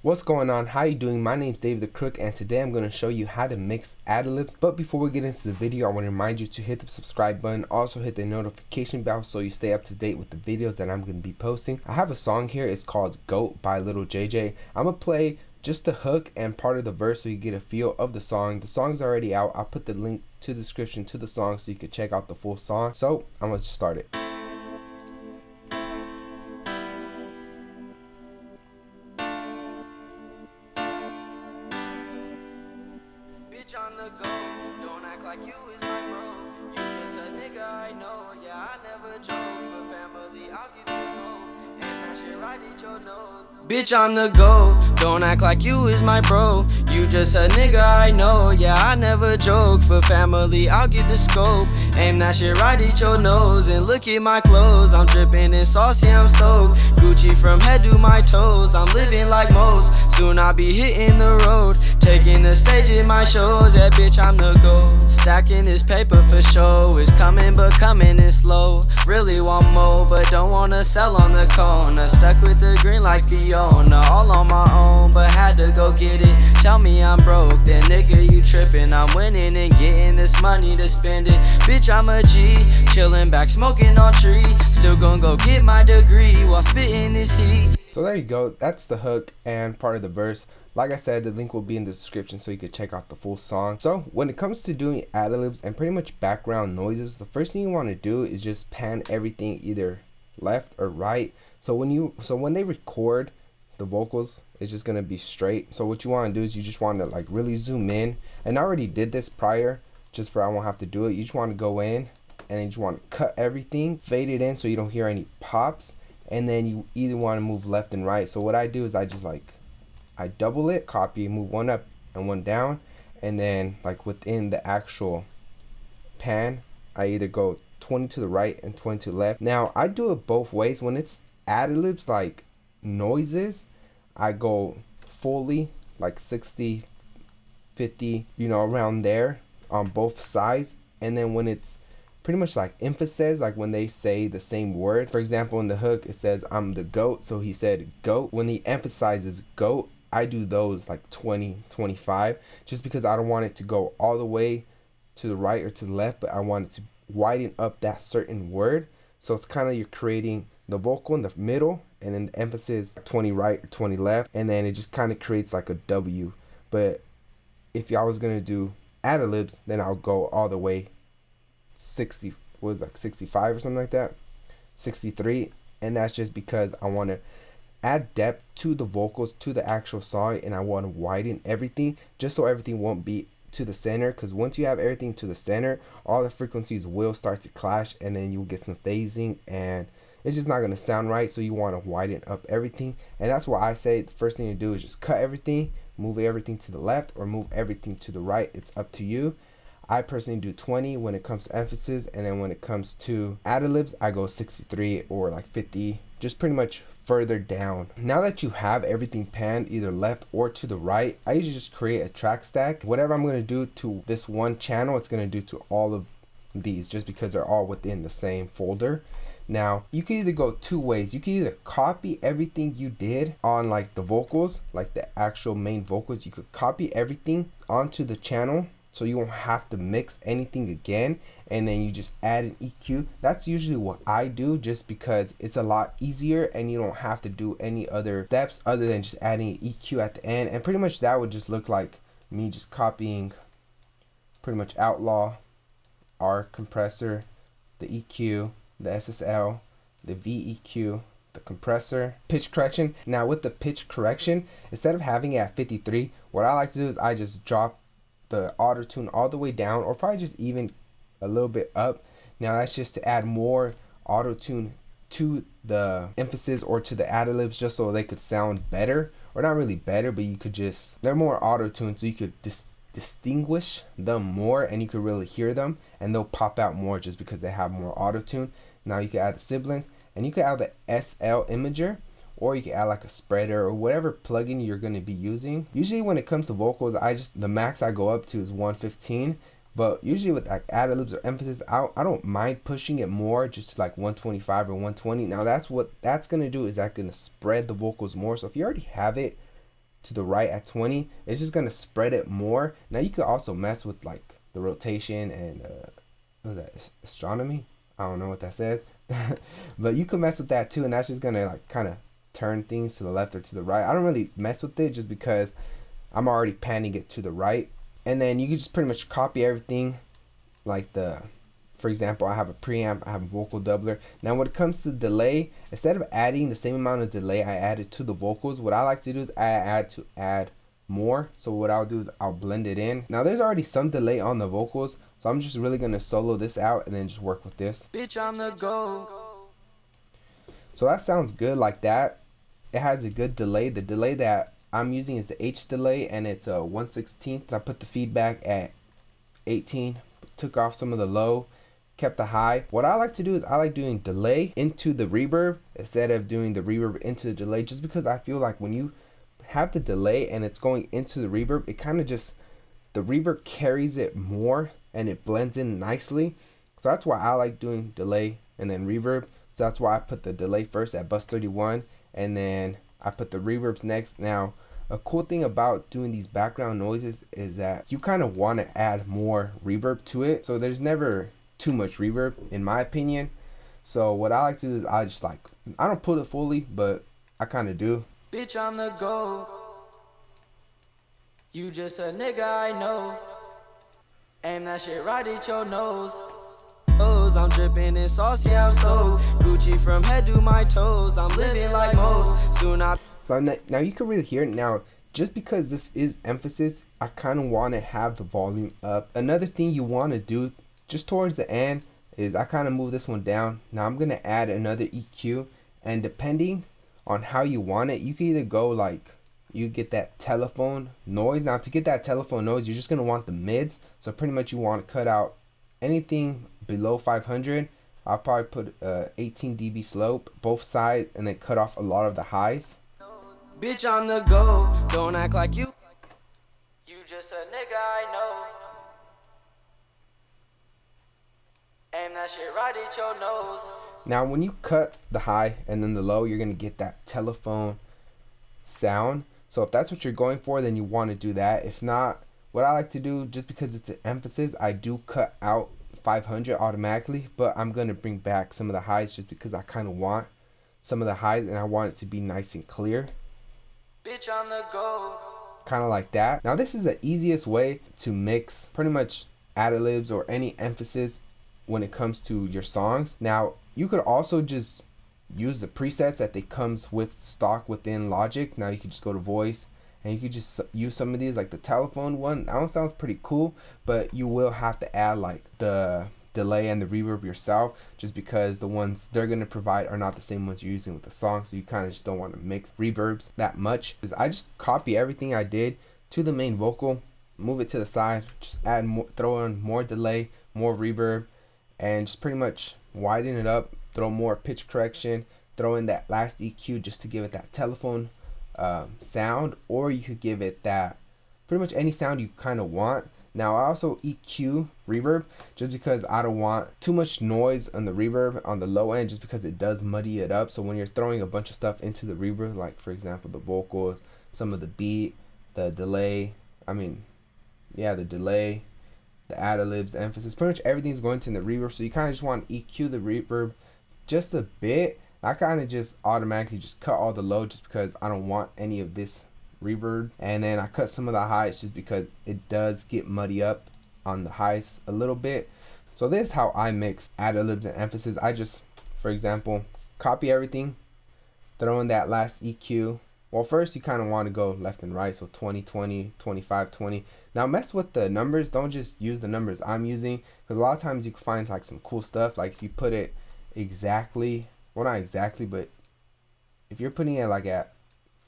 What's going on? How you doing? My name's David the Crook, and today I'm going to show you how to mix Ad-Libs. But before we get into the video, I want to remind you to hit the subscribe button, also hit the notification bell so you stay up to date with the videos that I'm going to be posting. I have a song here. It's called Goat by Little JJ. I'm going to play just the hook and part of the verse so you get a feel of the song. The song's already out. I'll put the link to the description to the song so you can check out the full song. So I'm going to start it. On the go, don't act like you is my bro. You just a nigga I know, yeah, I never joke. For family, I'll give you smoke, and that shit right at your nose. Bitch on the go, don't act like you is my bro. You just a nigga I know, yeah, I never joke. For family, I'll get the scope, aim that shit right at your nose. And look at my clothes, I'm dripping in sauce, yeah, I'm soaked. Gucci from head to my toes, I'm living like most. Soon I'll be hitting the road, taking the stage in my shows. Yeah, bitch, I'm the GOAT. Stacking this paper for show. It's coming, but coming in slow. Really want more, but don't wanna sell on the corner. Stuck with the green like Fiona, all on my own, but had to go get it. Tell me I'm broke, then nigga, you tripping. I'm winning and getting this money to spend it. Bitch, I'm a G, chilling back, smoking on tree. Still gonna go get my degree while spitting this heat. So there you go. That's the hook and part of the verse. Like I said, the link will be in the description so you can check out the full song. So when it comes to doing ad-libs and pretty much background noises, the first thing you want to do is just pan everything either left or right. So when they record the vocals, it's just gonna be straight. So what you want to do is you just want to like really zoom in. And I already did this prior, just for I won't have to do it. You just want to go in and you just want to cut everything, fade it in so you don't hear any pops. And then you either want to move left and right. So what I do is I just I double it, copy, move one up and one down, and then like within the actual pan, I either go 20 to the right and 20 to the left. Now I do it both ways. When it's ad-libs like noises, I go fully like 60, 50, around there on both sides. And then when it's pretty much like emphases, like when they say the same word, for example in the hook it says I'm the GOAT, so he said GOAT. When he emphasizes GOAT, I do those like 20, 25, just because I don't want it to go all the way to the right or to the left, but I want it to widen up that certain word. So it's kind of you're creating the vocal in the middle and then the emphasis 20 right or 20 left, and then it just kind of creates like a W. But if I was gonna do ad-libs, then I'll go all the way 60, what is that, 65 or something like that, 63. And that's just because I want to add depth to the vocals, to the actual song, and I want to widen everything just so everything won't be to the center. Because once you have everything to the center, all the frequencies will start to clash, and then you'll get some phasing and it's just not going to sound right. So you want to widen up everything, and that's why I say the first thing to do is just cut everything, move everything to the left or move everything to the right. It's up to you. I personally do 20 when it comes to emphasis, and then when it comes to ad-libs, I go 63 or like 50, just pretty much further down. Now that you have everything panned either left or to the right, I usually just create a track stack. Whatever I'm going to do to this one channel, it's going to do to all of these, just because they're all within the same folder. Now you can either go two ways. You can either copy everything you did on like the vocals, like the actual main vocals, you could copy everything onto the channel, so you won't have to mix anything again, and then you just add an EQ. That's usually what I do, just because it's a lot easier and you don't have to do any other steps other than just adding an EQ at the end. And pretty much that would just look like me just copying pretty much outlaw, R compressor, the EQ, the SSL, the VEQ, the compressor, pitch correction. Now with the pitch correction, instead of having it at 53, what I like to do is I just drop the auto tune all the way down, or probably just even a little bit up. Now that's just to add more auto tune to the emphasis or to the ad-libs, just so they could sound better, or not really better, but you could just, they're more auto tuned, so you could distinguish them more and you could really hear them, and they'll pop out more just because they have more auto tune. Now you can add the siblings, and you can add the SL imager, or you can add like a spreader or whatever plugin you're going to be using. Usually when it comes to vocals, the max I go up to is 115, but usually with like ad-libs or emphasis, I don't mind pushing it more, just to like 125 or 120. Now that's what that's going to do, is that going to spread the vocals more. So if you already have it to the right at 20, it's just gonna spread it more. Now you could also mess with like the rotation and what is that, astronomy? I don't know what that says. But you can mess with that too, and that's just gonna like kind of turn things to the left or to the right. I don't really mess with it just because I'm already panning it to the right. And then you can just pretty much copy everything, like for example, I have a preamp, I have a vocal doubler. Now when it comes to delay, instead of adding the same amount of delay I added to the vocals, what I like to do is add more. So what I'll do is I'll blend it in. Now there's already some delay on the vocals, so I'm just really gonna solo this out and then just work with this. Bitch, I'm the GOAT. So that sounds good like that. It has a good delay. The delay that I'm using is the H delay, and it's a 1/16. I put the feedback at 18, took off some of the low, kept the high. What I like to do is I like doing delay into the reverb instead of doing the reverb into the delay, just because I feel like when you have the delay and it's going into the reverb, it kind of just, the reverb carries it more and it blends in nicely. So that's why I like doing delay and then reverb. So that's why I put the delay first at bus 31, and then I put the reverbs next. Now a cool thing about doing these background noises is that you kind of want to add more reverb to it, so there's never too much reverb in my opinion. So what I like to do is I don't put it fully, but I kind of do. Bitch, I'm the GOAT. You just a nigga I know. Aim that shit right at your nose. I'm dripping in sauce, yeah, I'm so Gucci from head to my toes. I'm living like most. Soon I. So now you can really hear it. Now, just because this is emphasis, I kind of want to have the volume up. Another thing you want to do just towards the end is I kind of move this one down. Now I'm gonna add another EQ, and depending on how you want it, you can either go like, you get that telephone noise. Now to get that telephone noise, you're just gonna want the mids. So pretty much you want to cut out anything below 500. I'll probably put 18 dB slope both sides, and then cut off a lot of the highs. Bitch, I'm the GOAT. Don't act like you. You just a nigga I know. Aim that shit right at your nose. Now when you cut the high and then the low, you're gonna get that telephone sound. So if that's what you're going for, then you want to do that. If not, what I like to do, just because it's an emphasis, I do cut out 500 automatically, but I'm gonna bring back some of the highs just because I kind of want some of the highs and I want it to be nice and clear. Bitch, I'm the GOAT. Kind of like that. Now this is the easiest way to mix pretty much Ad-Libs or any emphasis when it comes to your songs. Now you could also just use the presets that they comes with stock within Logic. Now you could just go to voice and you could just use some of these, like the telephone one. That one sounds pretty cool, but you will have to add like the delay and the reverb yourself, just because the ones they're going to provide are not the same ones you're using with the song. So you kind of just don't want to mix reverbs that much. Because I just copy everything I did to the main vocal, move it to the side, just add more, throw in more delay, more reverb, and just pretty much widen it up, throw more pitch correction, throw in that last EQ just to give it that telephone sound, or you could give it that pretty much any sound you kind of want. Now I also EQ reverb just because I don't want too much noise on the reverb on the low end, just because it does muddy it up. So when you're throwing a bunch of stuff into the reverb, like for example the vocals, some of the beat, the delay, the delay, the Ad-Libs, emphasis, pretty much everything's going to the reverb. So you kind of just want to EQ the reverb just a bit. I kind of just automatically just cut all the low just because I don't want any of this reverb, and then I cut some of the highs just because it does get muddy up on the highs a little bit. So this is how I mix Ad-Libs and emphasis. I just, for example, copy everything, throw in that last EQ. Well, first you kind of want to go left and right, so 20 20 25 20. Now mess with the numbers, don't just use the numbers I'm using, because a lot of times you can find like some cool stuff. Like if you put it exactly, well not exactly, but if you're putting it like at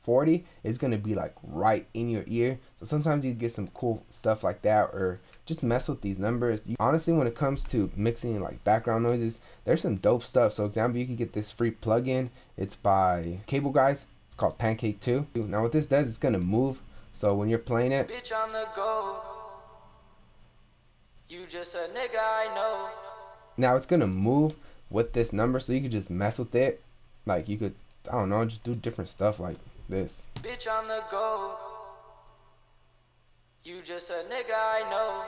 40, it's gonna be like right in your ear. So sometimes you get some cool stuff like that, or just mess with these numbers. Honestly, when it comes to mixing like background noises, there's some dope stuff. So example, you can get this free plugin. It's by Cable Guys. It's called Pancake 2. Now what this does, it's gonna move. So when you're playing it, bitch, I'm the GOAT. You just a nigga I know. now it's gonna move with this number, so you could just mess with it. Like you could, I don't know, just do different stuff, like this. Bitch on the go. You just a nigga I know.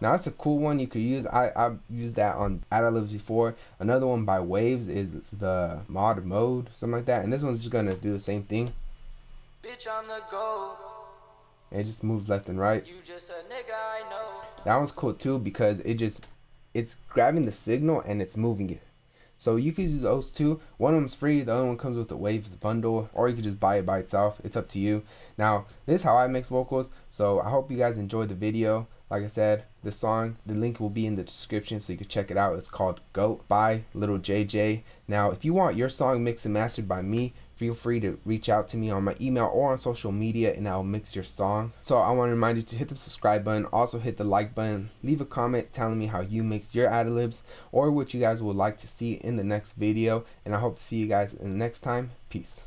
Now that's a cool one you could use. I've used that on Ad-Libs before. Another one by Waves is the mode, something like that. And this one's just gonna do the same thing. Bitch on the go. And it just moves left and right. You just a nigga I know. That one's cool too because it's grabbing the signal and it's moving it. So you could use those two. One of them's free, the other one comes with the Waves bundle, or you could just buy it by itself. It's up to you. Now, this is how I mix vocals. So I hope you guys enjoyed the video. Like I said, this song, the link will be in the description so you can check it out. It's called Goat by Little JJ. Now, if you want your song mixed and mastered by me, feel free to reach out to me on my email or on social media and I'll mix your song. So I want to remind you to hit the subscribe button, also hit the like button, leave a comment telling me how you mixed your Ad-Libs or what you guys would like to see in the next video, and I hope to see you guys in the next time. Peace.